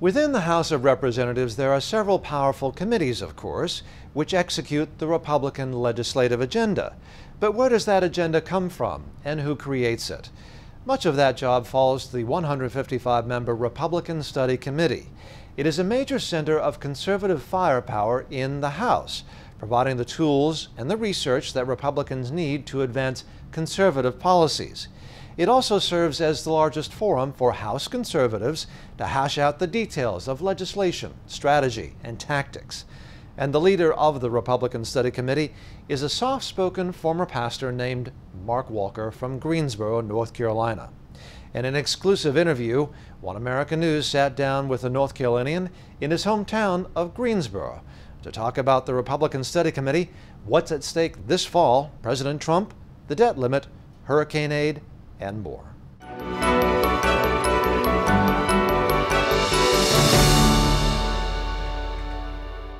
Within the House of Representatives, there are several powerful committees, of course, which execute the Republican legislative agenda. But where does that agenda come from, and who creates it? Much of that job falls to the 155-member Republican Study Committee. It is a major center of conservative firepower in the House, providing the tools and the research that Republicans need to advance conservative policies. It also serves as the largest forum for House conservatives to hash out the details of legislation, strategy, and tactics. And the leader of the Republican Study Committee is a soft-spoken former pastor named Mark Walker from Greensboro, North Carolina. In an exclusive interview, One America News sat down with a North Carolinian in his hometown of Greensboro to talk about the Republican Study Committee, what's at stake this fall, President Trump, the debt limit, hurricane aid, and more.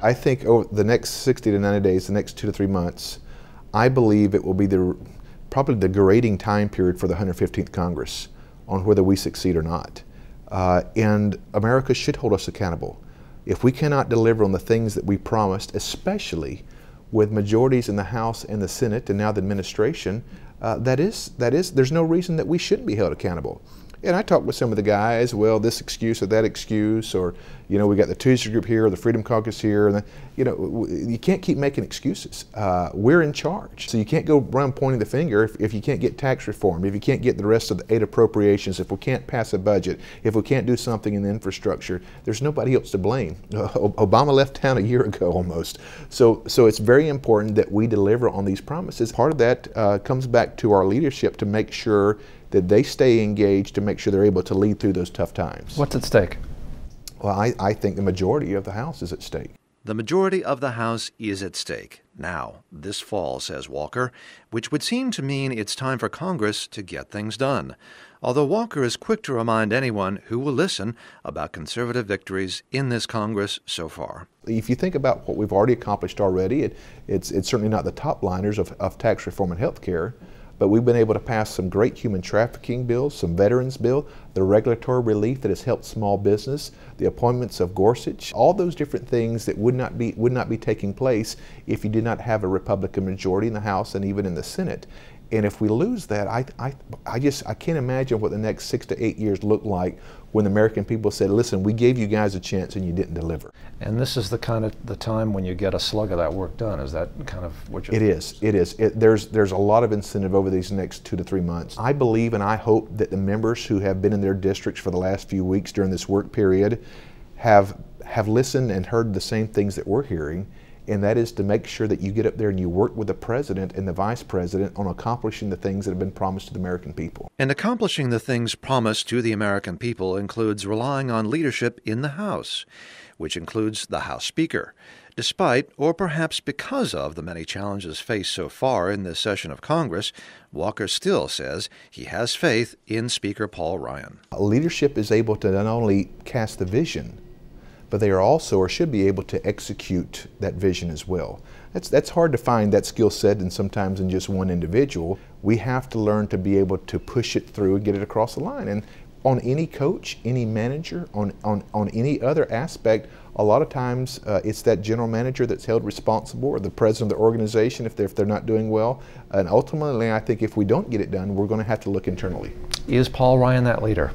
I think over the next 60 to 90 days, the next 2 to 3 months, I believe it will be probably the grading time period for the 115th Congress on whether we succeed or not. And America should hold us accountable. If we cannot deliver on the things that we promised, especially with majorities in the House and the Senate and now the administration, there's no reason that we shouldn't be held accountable. And I talked with some of the guys, well, this excuse or that excuse, or, you know, we got the Tuesday group here, or the Freedom Caucus here, and you can't keep making excuses. We're in charge. So you can't go around pointing the finger if you can't get tax reform, if you can't get the rest of the aid appropriations, if we can't pass a budget, if we can't do something in the infrastructure. There's nobody else to blame. Obama left town a year ago almost. So it's very important that we deliver on these promises. Part of that comes back to our leadership to make sure that they stay engaged, to make sure they're able to lead through those tough times. What's at stake? Well, I think the majority of the House is at stake. The majority of the House is at stake now, this fall, says Walker, which would seem to mean it's time for Congress to get things done. Although Walker is quick to remind anyone who will listen about conservative victories in this Congress so far. If you think about what we've already accomplished already, it's certainly not the top liners of tax reform and health care. But we've been able to pass some great human trafficking bills, some veterans bill, the regulatory relief that has helped small business, the appointments of Gorsuch, all those different things that would not be taking place if you did not have a Republican majority in the House and even in the Senate. And if we lose that, I can't imagine what the next 6 to 8 years look like when the American people said, listen, we gave you guys a chance and you didn't deliver. And this is the time when you get a slug of that work done. Is that kind of what you're... It is. There's a lot of incentive over these next 2 to 3 months. I believe and I hope that the members who have been in their districts for the last few weeks during this work period have listened and heard the same things that we're hearing. And that is to make sure that you get up there and you work with the President and the Vice President on accomplishing the things that have been promised to the American people. And accomplishing the things promised to the American people includes relying on leadership in the House, which includes the House Speaker. Despite, or perhaps because of, the many challenges faced so far in this session of Congress, Walker still says he has faith in Speaker Paul Ryan. Leadership is able to not only cast the vision, but they are also, or should be able to execute that vision as well. That's hard to find that skill set, and sometimes in just one individual. We have to learn to be able to push it through and get it across the line. And on any coach, any manager, on any other aspect, a lot of times it's that general manager that's held responsible, or the president of the organization if they're not doing well. And ultimately, I think if we don't get it done, we're going to have to look internally. Is Paul Ryan that leader?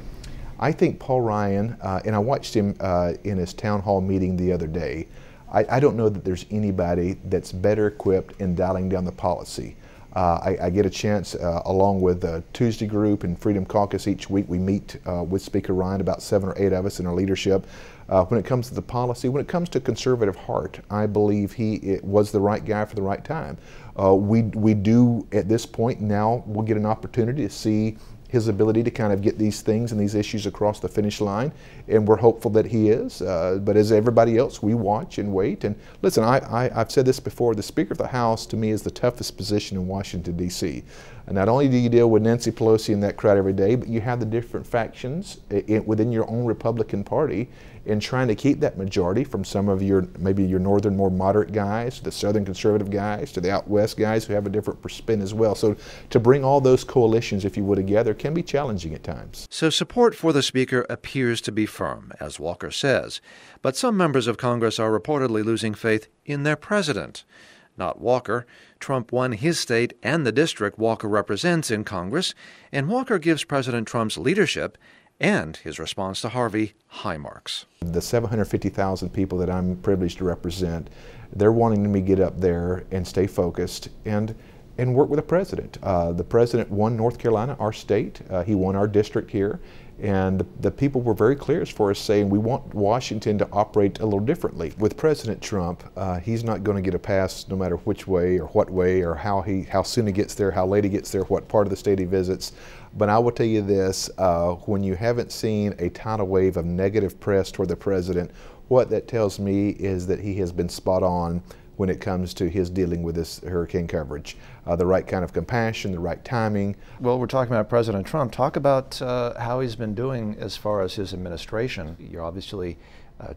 I think Paul Ryan, and I watched him in his town hall meeting the other day, I don't know that there's anybody that's better equipped in dialing down the policy. I get a chance, along with the Tuesday group and Freedom Caucus each week, we meet with Speaker Ryan, about 7 or 8 of us in our leadership. When it comes to the policy, when it comes to conservative heart, I believe he was the right guy for the right time. We do, at this point now, we'll get an opportunity to see his ability to kind of get these things and these issues across the finish line, and we're hopeful that he is. But as everybody else, we watch and wait. And listen, I've said this before, the Speaker of the House to me is the toughest position in Washington, D.C. And not only do you deal with Nancy Pelosi and that crowd every day, but you have the different factions within your own Republican Party in trying to keep that majority from some of maybe your northern, more moderate guys, the southern conservative guys, to the out west guys who have a different spin as well. So to bring all those coalitions, if you will, together can be challenging at times. So support for the Speaker appears to be firm, as Walker says. But some members of Congress are reportedly losing faith in their president. Not Walker. Trump won his state and the district Walker represents in Congress, and Walker gives President Trump's leadership and his response to Harvey high marks. The 750,000 people that I'm privileged to represent, they're wanting me to get up there and stay focused and work with the president. The president won North Carolina, our state. He won our district here. And the people were very clear as far as saying we want Washington to operate a little differently. With President Trump, he's not going to get a pass no matter which way or what way or how soon he gets there, how late he gets there, what part of the state he visits. But I will tell you this, when you haven't seen a tidal wave of negative press toward the president, what that tells me is that he has been spot on when it comes to his dealing with this hurricane coverage. The right kind of compassion, the right timing. Well, we're talking about President Trump. Talk about how he's been doing as far as his administration. You're obviously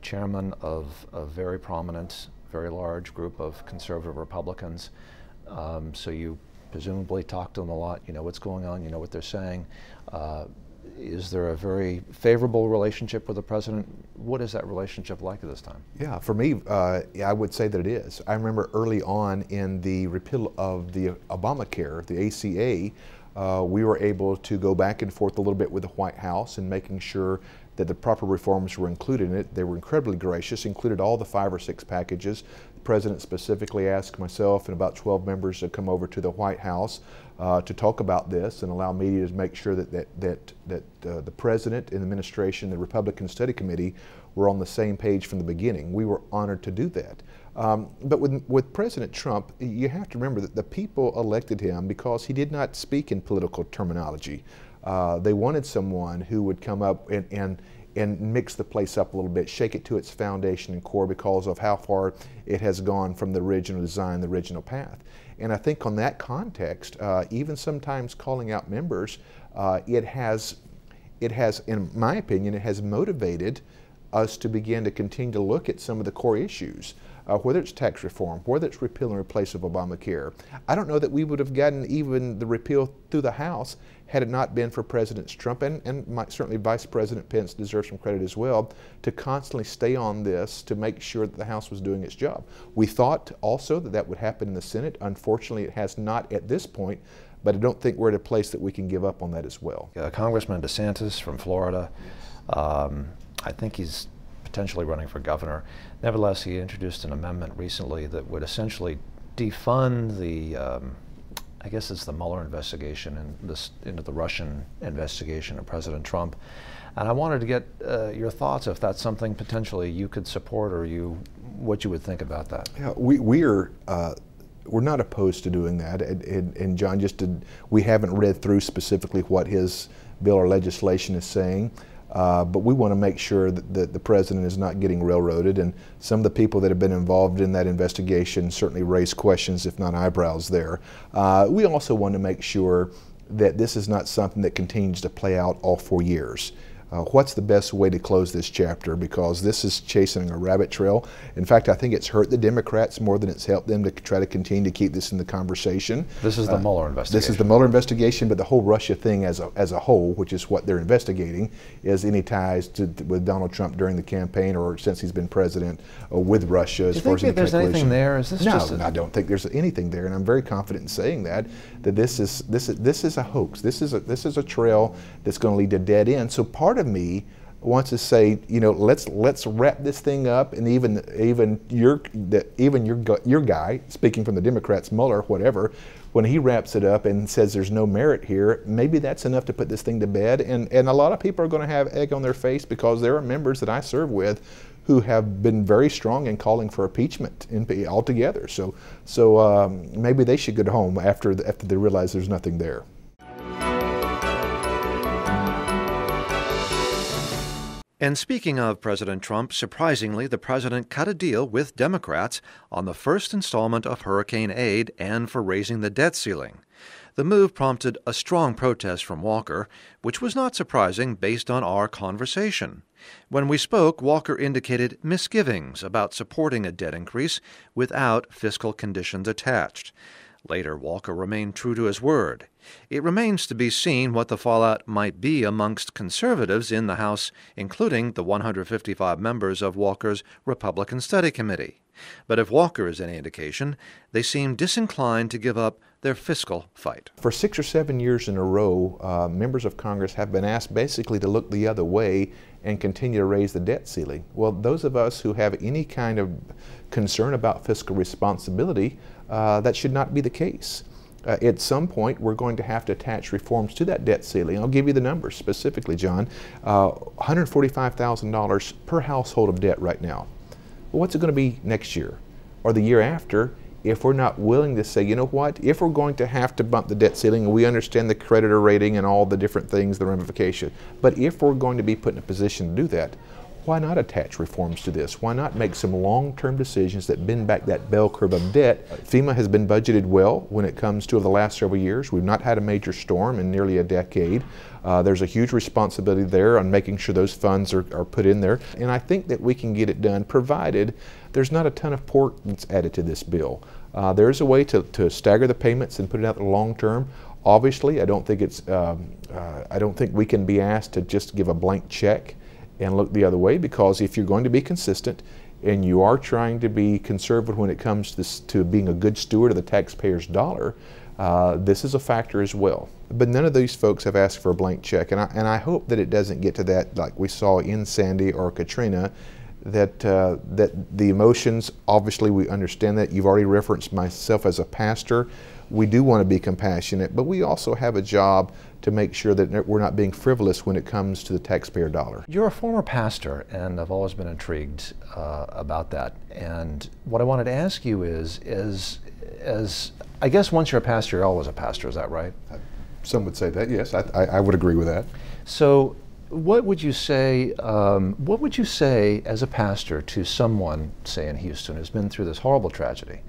chairman of a very prominent, very large group of conservative Republicans. So you presumably talk to them a lot. You know what's going on, you know what they're saying. Is there a very favorable relationship with the president? What is that relationship like at this time? Yeah, for me, I would say that it is. I remember early on in the repeal of the Obamacare, the ACA, we were able to go back and forth a little bit with the White House and making sure that the proper reforms were included in it. They were incredibly gracious, included all the 5 or 6 packages. The president specifically asked myself and about 12 members to come over to the White House to talk about this and allow media to make sure that the president and the administration, the Republican Study Committee, were on the same page from the beginning. We were honored to do that. But with President Trump, you have to remember that the people elected him because he did not speak in political terminology. They wanted someone who would come up and mix the place up a little bit, shake it to its foundation and core because of how far it has gone from the original design, the original path. And I think on that context, even sometimes calling out members, it has, in my opinion, it has motivated us to begin to continue to look at some of the core issues, whether it's tax reform, whether it's repeal and replace of Obamacare. I don't know that we would have gotten even the repeal through the House had it not been for Presidents Trump and certainly Vice President Pence deserves some credit as well, to constantly stay on this to make sure that the House was doing its job. We thought also that that would happen in the Senate. Unfortunately, it has not at this point, but I don't think we're at a place that we can give up on that as well. Congressman DeSantis from Florida, I think he's potentially running for governor. Nevertheless, he introduced an amendment recently that would essentially defund the I guess it's the Mueller investigation and into the Russian investigation of President Trump. And I wanted to get your thoughts if that's something potentially you could support or what you would think about that. Yeah, we're not opposed to doing that. And John, we haven't read through specifically what his bill or legislation is saying. But we want to make sure that the president is not getting railroaded, and some of the people that have been involved in that investigation certainly raise questions, if not eyebrows there. We also want to make sure that this is not something that continues to play out all 4 years. What's the best way to close this chapter? Because this is chasing a rabbit trail. In fact, I think it's hurt the Democrats more than it's helped them to try to continue to keep this in the conversation. This is the Mueller investigation. This is the Mueller investigation, but the whole Russia thing as a whole, which is what they're investigating, is any ties with Donald Trump during the campaign or since he's been president with Russia. Do you think there's anything there? Is this No, I don't think there's anything there, and I'm very confident in saying that this is a hoax. This is a trail that's going to lead to dead end. So part of me wants to say, let's wrap this thing up, and even your guy, speaking from the Democrats, Mueller, whatever, when he wraps it up and says there's no merit here, maybe that's enough to put this thing to bed. And a lot of people are going to have egg on their face because there are members that I serve with who have been very strong in calling for impeachment altogether. So maybe they should go home after they realize there's nothing there. And speaking of President Trump, surprisingly, the president cut a deal with Democrats on the first installment of hurricane aid and for raising the debt ceiling. The move prompted a strong protest from Walker, which was not surprising based on our conversation. When we spoke, Walker indicated misgivings about supporting a debt increase without fiscal conditions attached. Later, Walker remained true to his word. It remains to be seen what the fallout might be amongst conservatives in the House, including the 155 members of Walker's Republican Study Committee. But if Walker is any indication, they seem disinclined to give up their fiscal fight. For 6 or 7 years in a row, members of Congress have been asked basically to look the other way and continue to raise the debt ceiling. Well, those of us who have any kind of concern about fiscal responsibility, that should not be the case. At some point, we're going to have to attach reforms to that debt ceiling. I'll give you the numbers specifically, John. $145,000 per household of debt right now. Well, what's it going to be next year or the year after if we're not willing to say, you know what, if we're going to have to bump the debt ceiling, and we understand the creditor rating and all the different things, the ramification, but if we're going to be put in a position to do that, why not attach reforms to this? Why not make some long-term decisions that bend back that bell curve of debt? FEMA has been budgeted well when it comes to the last several years. We've not had a major storm in nearly a decade. There's a huge responsibility there on making sure those funds are put in there. And I think that we can get it done, provided there's not a ton of pork that's added to this bill. There's a way to stagger the payments and put it out in the long term. Obviously, I don't think we can be asked to just give a blank check and look the other way, because if you're going to be consistent and you are trying to be conservative when it comes to being a good steward of the taxpayer's dollar, this is a factor as well. But none of these folks have asked for a blank check, and I hope that it doesn't get to that like we saw in Sandy or Katrina, that the emotions, obviously we understand that. You've already referenced myself as a pastor. We do want to be compassionate, but we also have a job to make sure that we're not being frivolous when it comes to the taxpayer dollar. You're a former pastor, and I've always been intrigued about that. And what I wanted to ask you is I guess once you're a pastor, you're always a pastor. Is that right? Some would say that, yes. I would agree with that. So what would you say as a pastor to someone, say in Houston, who's been through this horrible tragedy,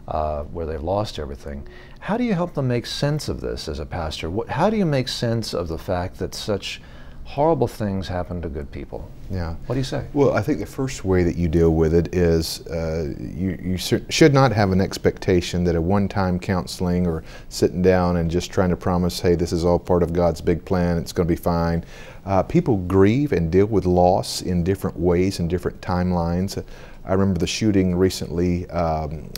where they've lost everything? How do you help them make sense of this as a pastor? How do you make sense of the fact that such horrible things happen to good people? Yeah. What do you say? Well, I think the first way that you deal with it is you should not have an expectation that a one-time counseling or sitting down and just trying to promise, hey, this is all part of God's big plan, it's going to be fine. People grieve and deal with loss in different ways and different timelines. I remember the shooting recently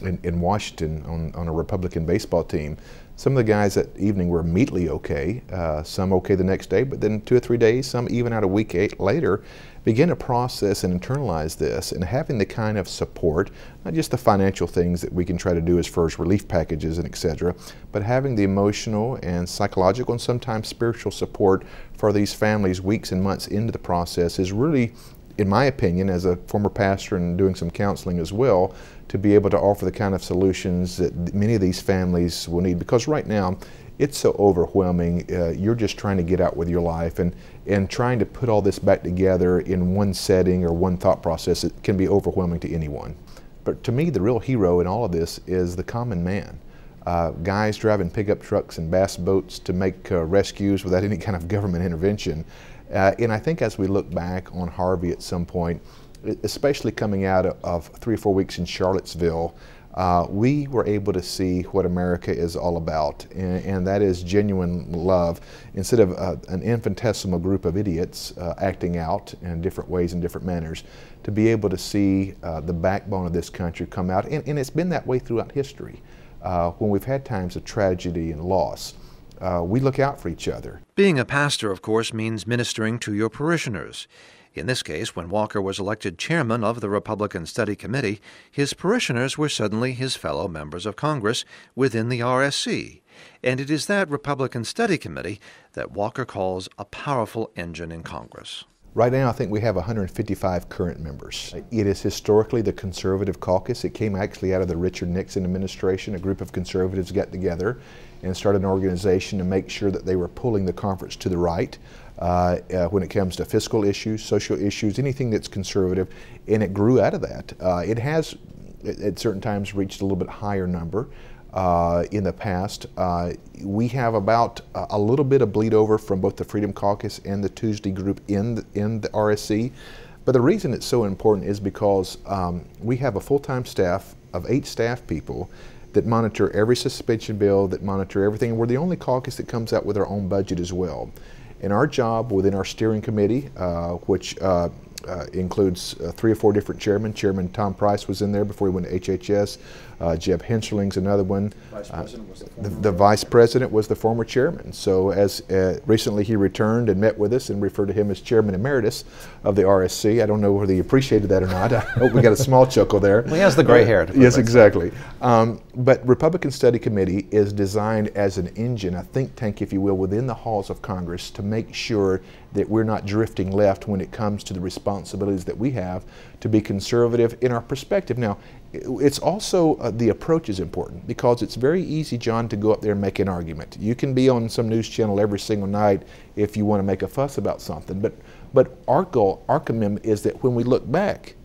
in Washington on a Republican baseball team. Some of the guys that evening were immediately okay, some okay the next day, but then 2 or 3 days, some even out a week later, begin to process and internalize this, and having the kind of support, not just the financial things that we can try to do as far as relief packages and etc., but having the emotional and psychological and sometimes spiritual support for these families weeks and months into the process is really, in my opinion, as a former pastor and doing some counseling as well, to be able to offer the kind of solutions that many of these families will need. Because right now, it's so overwhelming. You're just trying to get out with your life, and trying to put all this back together in one setting or one thought process, it can be overwhelming to anyone. But to me, the real hero in all of this is the common man. Guys driving pickup trucks and bass boats to make rescues without any kind of government intervention. And I think as we look back on Harvey at some point, especially coming out of 3 or 4 weeks in Charlottesville, we were able to see what America is all about, and that is genuine love. Instead of an infinitesimal group of idiots acting out in different ways and different manners, to be able to see the backbone of this country come out, and it's been that way throughout history. When we've had times of tragedy and loss, we look out for each other. Being a pastor, of course, means ministering to your parishioners. In this case, when Walker was elected chairman of the Republican Study Committee, his parishioners were suddenly his fellow members of Congress within the RSC. And it is that Republican Study Committee that Walker calls a powerful engine in Congress. Right now, I think we have 155 current members. It is historically the conservative caucus. It came actually out of the Richard Nixon administration. A group of conservatives got together and started an organization to make sure that they were pulling the conference to the right when it comes to fiscal issues, social issues, anything that's conservative, and it grew out of that. It has, at certain times, reached a little bit higher number. in the past. We have about a little bit of bleed over from both the Freedom Caucus and the Tuesday group in the RSC. But the reason it's so important is because we have a full-time staff of 8 staff people that monitor every suspension bill, that monitor everything. We're the only caucus that comes out with our own budget as well. And our job within our steering committee, which includes 3 or 4 different chairmen. Chairman Tom Price was in there before he went to HHS. Jeb Henscherling's another one. The vice president was the former chairman. So as recently he returned and met with us and referred to him as chairman emeritus of the RSC. I don't know whether he appreciated that or not. I hope we got a small chuckle there. Well, he has the gray hair. Yes, exactly. But Republican Study Committee is designed as an engine, a think tank, if you will, within the halls of Congress to make sure that we're not drifting left when it comes to the responsibilities that we have to be conservative in our perspective. Now, it's also, the approach is important because it's very easy, John, to go up there and make an argument. You can be on some news channel every single night if you want to make a fuss about something. But our goal, our commitment is that when we look back,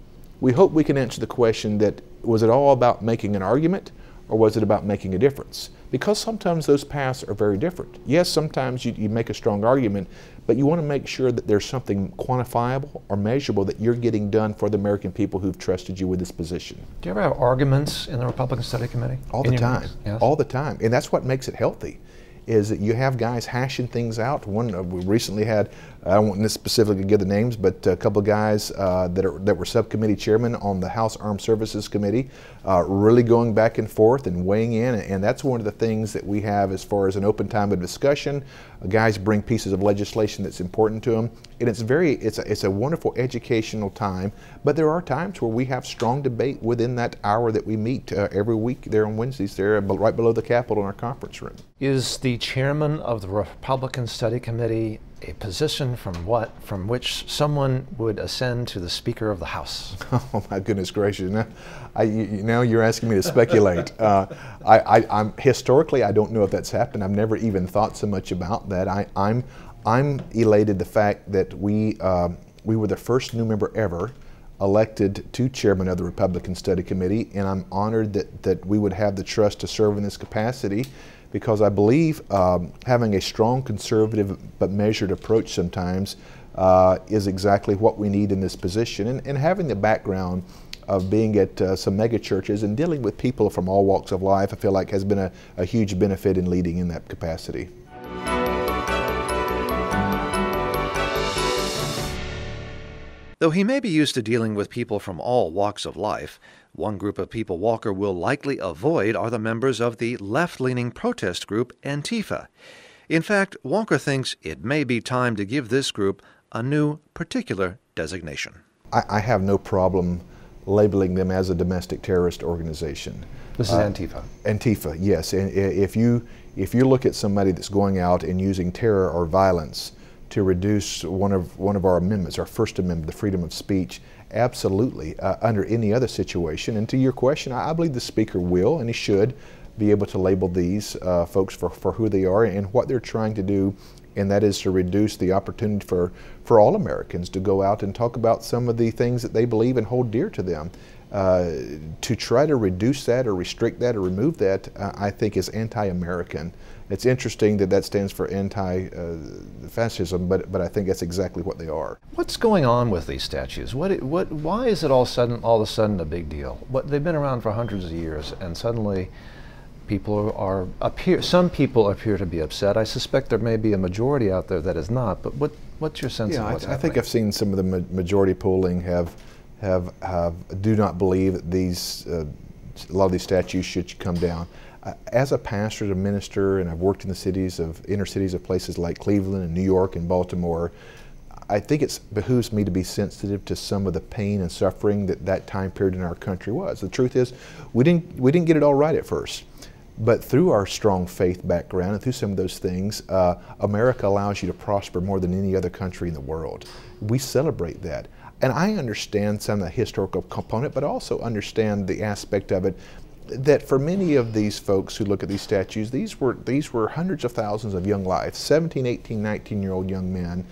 we hope we can answer the question that, was it all about making an argument or was it about making a difference? Because sometimes those paths are very different. Yes, sometimes you make a strong argument, but you want to make sure that there's something quantifiable or measurable that you're getting done for the American people who've trusted you with this position. Do you ever have arguments in the Republican Study Committee? All the time, yes. All the time. And that's what makes it healthy, is that you have guys hashing things out. We recently had, I don't want to specifically give the names, but a couple of guys that were subcommittee chairmen on the House Armed Services Committee, really going back and forth and weighing in, and that's one of the things that we have as far as an open time of discussion. Guys bring pieces of legislation that's important to them, and it's a wonderful educational time, but there are times where we have strong debate within that hour that we meet every week there on Wednesdays there, right below the Capitol in our conference room. Is the chairman of the Republican Study Committee a position from which someone would ascend to the Speaker of the House? Oh my goodness gracious! Now you're asking me to speculate. I'm historically, I don't know if that's happened. I've never even thought so much about that. I'm elated the fact that we were the first new member ever elected to chairman of the Republican Study Committee, and I'm honored that we would have the trust to serve in this capacity, because I believe having a strong conservative but measured approach sometimes is exactly what we need in this position, and having the background of being at some mega churches and dealing with people from all walks of life, I feel like has been a huge benefit in leading in that capacity. Though he may be used to dealing with people from all walks of life, one group of people Walker will likely avoid are the members of the left-leaning protest group Antifa. In fact, Walker thinks it may be time to give this group a new particular designation. I have no problem labeling them as a domestic terrorist organization. This is Antifa. Antifa, yes. And if you look at somebody that's going out and using terror or violence to reduce one of our amendments, our First Amendment, the freedom of speech, absolutely, under any other situation. And to your question, I believe the Speaker will, and he should, be able to label these folks for who they are and what they're trying to do, and that is to reduce the opportunity for all Americans to go out and talk about some of the things that they believe and hold dear to them. To try to reduce that or restrict that or remove that, I think is anti-American. It's interesting that stands for anti-fascism, but I think that's exactly what they are. What's going on with these statues? Why is it all of a sudden a big deal? They've been around for hundreds of years, and suddenly some people appear to be upset. I suspect there may be a majority out there that is not, but what's your sense of what's happening? I think I've seen some of the majority polling do not believe that a lot of these statues should come down. As a pastor and a minister, and I've worked in the inner cities of places like Cleveland and New York and Baltimore, I think it behooves me to be sensitive to some of the pain and suffering that time period in our country was. The truth is, we didn't get it all right at first. But through our strong faith background and through some of those things, America allows you to prosper more than any other country in the world. We celebrate that. And I understand some of the historical component, but also understand the aspect of it that for many of these folks who look at these statues, these were hundreds of thousands of young lives, 17, 18, 19-year-old young men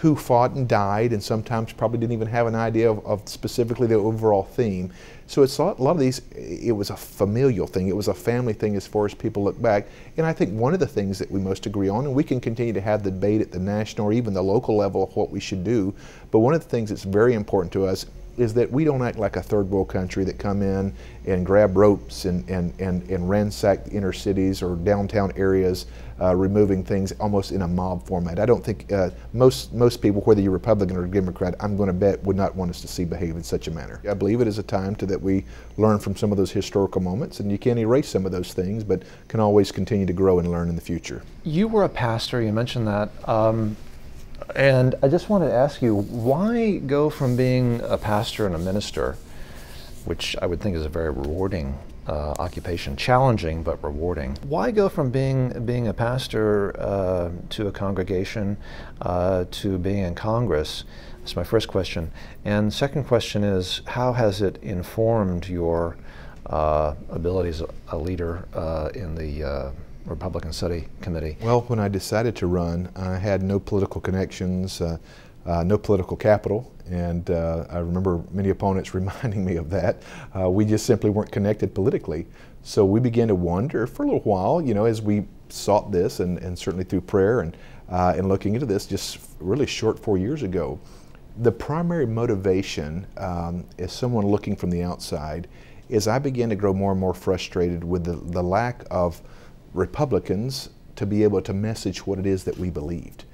who fought and died, and sometimes probably didn't even have an idea of specifically the overall theme. So it's a lot of these, it was a familial thing, it was a family thing as far as people look back. And I think one of the things that we most agree on, and we can continue to have the debate at the national or even the local level of what we should do, but one of the things that's very important to us is that we don't act like a third world country that come in and grab ropes and ransack the inner cities or downtown areas, removing things almost in a mob format. I don't think most people, whether you're Republican or Democrat, I'm going to bet would not want us to see behave in such a manner. I believe it is a time that we learn from some of those historical moments, and you can't erase some of those things, but can always continue to grow and learn in the future. You were a pastor, you mentioned that. And I just wanted to ask you, why go from being a pastor and a minister, which I would think is a very rewarding occupation, challenging but rewarding. Why go from being a pastor to a congregation to being in Congress? That's my first question. And second question is, how has it informed your ability as a leader in the Republican Study Committee? Well, when I decided to run, I had no political connections, no political capital, and I remember many opponents reminding me of that. We just simply weren't connected politically. So we began to wonder for a little while, you know, as we sought this, and certainly through prayer and looking into this just really short 4 years ago. The primary motivation as someone looking from the outside is I began to grow more and more frustrated with the lack of Republicans to be able to message what it is that we believed.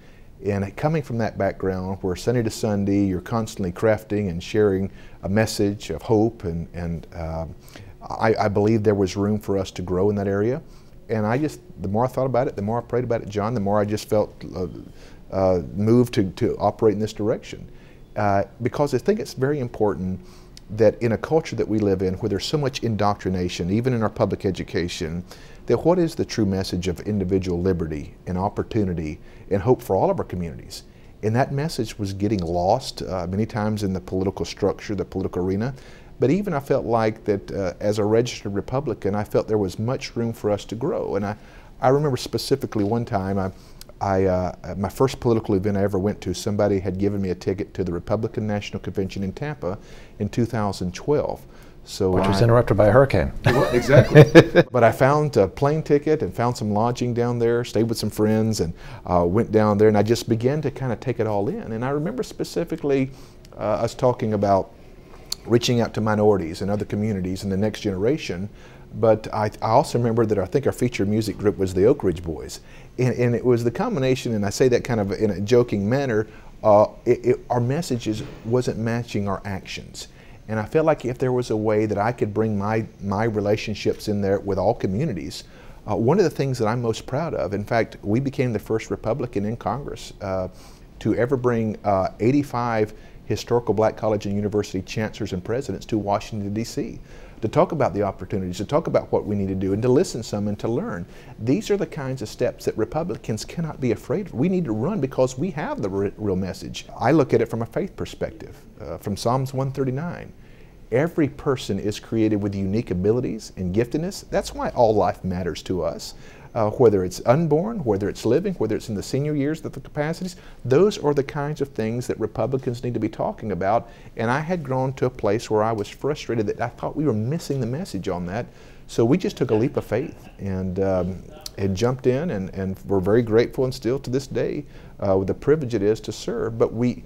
And coming from that background where Sunday to Sunday you're constantly crafting and sharing a message of hope, and I believe there was room for us to grow in that area. And the more I thought about it, the more I prayed about it, John, the more I just felt moved to operate in this direction. Because I think it's very important that in a culture that we live in where there's so much indoctrination, even in our public education, that what is the true message of individual liberty and opportunity and hope for all of our communities? And that message was getting lost many times in the political structure, the political arena. But even I felt like that as a registered Republican, I felt there was much room for us to grow. And I remember specifically one time, my first political event I ever went to, somebody had given me a ticket to the Republican National Convention in Tampa in 2012. So which was interrupted by a hurricane. Exactly. But I found a plane ticket and found some lodging down there, stayed with some friends, and went down there, and I just began to kind of take it all in. And I remember specifically us talking about reaching out to minorities and other communities and the next generation. But I also remember that I think our featured music group was the Oak Ridge Boys. And it was the combination, and I say that kind of in a joking manner, our messages wasn't matching our actions. And I felt like if there was a way that I could bring my relationships in there with all communities, one of the things that I'm most proud of, in fact, we became the first Republican in Congress to ever bring 85 historical black college and university chancellors and presidents to Washington, D.C. to talk about the opportunities, to talk about what we need to do, and to listen some and to learn. These are the kinds of steps that Republicans cannot be afraid of. We need to run because we have the real message. I look at it from a faith perspective, from Psalms 139. Every person is created with unique abilities and giftedness. That's why all life matters to us. Whether it's unborn, whether it's living, whether it's in the senior years of the capacities, those are the kinds of things that Republicans need to be talking about. And I had grown to a place where I was frustrated that I thought we were missing the message on that. So we just took a leap of faith and jumped in, and we're very grateful, and still to this day with the privilege it is to serve. But we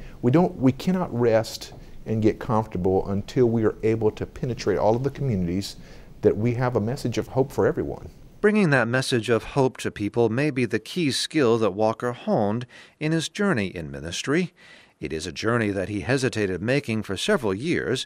cannot rest and get comfortable until we are able to penetrate all of the communities, that we have a message of hope for everyone. Bringing that message of hope to people may be the key skill that Walker honed in his journey in ministry. It is a journey that he hesitated making for several years,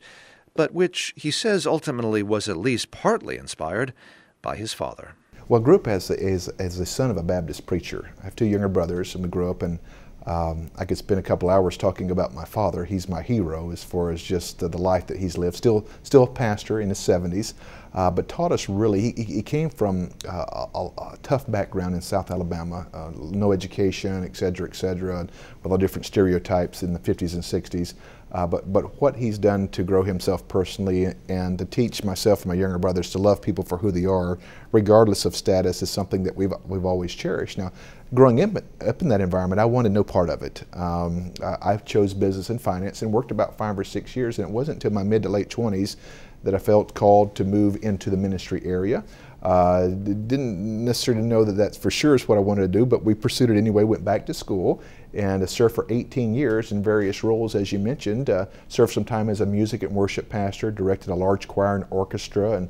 but which he says ultimately was at least partly inspired by his father. Well, I grew up as the son of a Baptist preacher. I have two younger brothers, and we grew up, and I could spend a couple hours talking about my father. He's my hero as far as just the life that he's lived. Still a pastor in his 70s, but taught us really. He came from a tough background in South Alabama, no education, et cetera, with all different stereotypes in the 50s and 60s. but what he's done to grow himself personally and to teach myself and my younger brothers to love people for who they are, regardless of status, is something that we've always cherished. Now, growing up in that environment, I wanted no part of it. I chose business and finance and worked about 5 or 6 years, and it wasn't until my mid to late 20s that I felt called to move into the ministry area. Didn't necessarily know that that's for sure is what I wanted to do, but we pursued it anyway, went back to school and served for 18 years in various roles, as you mentioned. Served some time as a music and worship pastor, directed a large choir and orchestra, and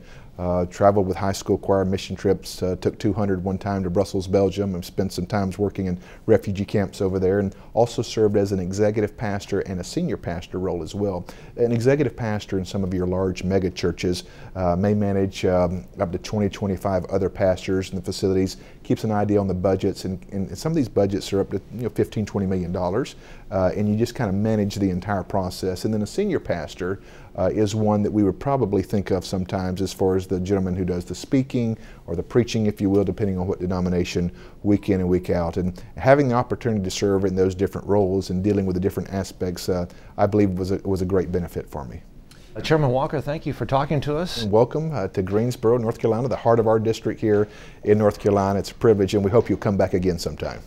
traveled with high school choir mission trips, took 200 one time to Brussels, Belgium, and spent some time working in refugee camps over there, and also served as an executive pastor and a senior pastor role as well. An executive pastor in some of your large mega churches may manage up to 20, 25 other pastors in the facilities, keeps an idea on the budgets, and some of these budgets are up to $15, $20 million, and you just kind of manage the entire process. And then a senior pastor is one that we would probably think of sometimes as far as the gentleman who does the speaking or the preaching, if you will, depending on what denomination, week in and week out. And having the opportunity to serve in those different roles and dealing with the different aspects, I believe was a great benefit for me. Chairman Walker, thank you for talking to us. And welcome to Greensboro, North Carolina, the heart of our district here in North Carolina. It's a privilege, and we hope you'll come back again sometime.